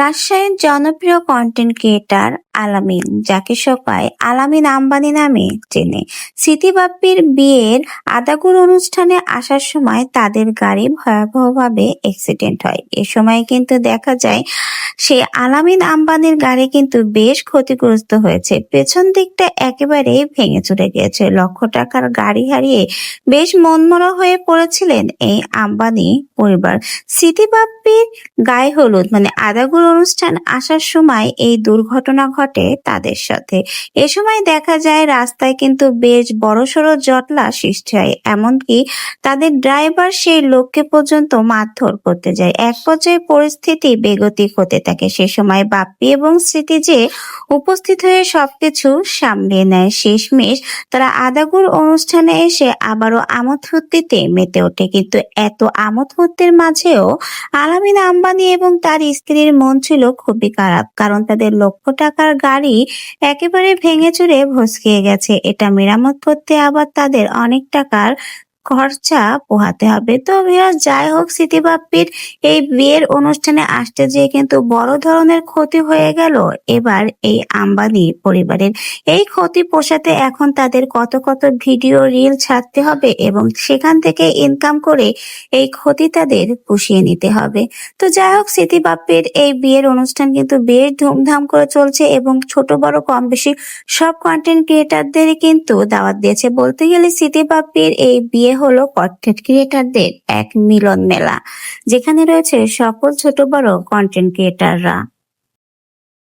রাজশাহীর জনপ্রিয় content creator আলামিন, যাকে সবাই আলামিন আম্বানি নামে চেনে, সিটি বাপ্পির বিয়ের আদাকুর অনুষ্ঠানে আসার সময় তাদের গাড়ি ভয়াবহভাবে অ্যাক্সিডেন্ট হয়। এ সময় কিন্তু দেখা যায় সে আলামিন আম্বানির গাড়ি কিন্তু বেশ ক্ষতিগ্রস্ত হয়েছে, পেছন দিকটা একেবারে ভেঙে চুরে গিয়েছে। লক্ষ টাকার গাড়ি হারিয়ে বেশ মনমরা হয়ে পড়েছিলেন এই আম্বানি পরিবার। সিটি বাপ্পির গায়ে হলুদ আদাগুর অনুষ্ঠান আসার সময় এই দুর্ঘটনা ঘটে তাদের সাথে। এ সময় দেখা যায় রাস্তায় কিন্তু বেশ বড়সড় জটলা সৃষ্টি হয়, এমনকি তাদের ড্রাইভার সেই লোককে পর্যন্ত মারধর করতে যায়। এক পর্যায়ে পরিস্থিতি বেগতিক হতে থাকে। সে সময় বাপ্পি এবং স্মৃতি যে উপস্থিত হয়ে সবকিছু সামলিয়ে নেয়। শেষমেশ তারা আদাগুর অনুষ্ঠানে এসে আবারও আমোদ ফুর্তিতে মেতে ওঠে। কিন্তু এত আমোদ ফুর্তির মাঝেও আলামিন আম্বানি এবং তার স্ত্রীর মন ছিল খুবই খারাপ, কারণ তাদের লক্ষ টাকার গাড়ি একেবারে ভেঙে চুরে ভসকে গেছে। এটা মেরামত করতে আবার তাদের অনেক টাকার খরচা পোহাতে হবে। তো ভিউয়ার্স, যাই হোক, সিটি বাপ্পির এই বিয়ের অনুষ্ঠানে আসতে যেয়ে কিন্তু বড় ধরনের ক্ষতি হয়ে গেল এবার এই আম্বানি পরিবারের। এই ক্ষতি পোষাতে এখন তাদের কত কত ভিডিও রিল ছাড়তে হবে এবং সেখান থেকে ইনকাম করে এই ক্ষতি তাদের পুষিয়ে নিতে হবে। তো যাই হোক, সিটি বাপ্পির এই বিয়ের অনুষ্ঠান কিন্তু বেশ ধুমধাম করে চলছে এবং ছোট বড় কম বেশি সব কন্টেন্ট ক্রিয়েটারদেরই কিন্তু দাওয়াত দিয়েছে। বলতে গেলে সিটি বাপ্পির এই বিয়ে হলো কন্টেন্ট ক্রিয়েটারদের এক মিলন মেলা, যেখানে রয়েছে সকল ছোট বড় কন্টেন্ট ক্রিয়েটাররা।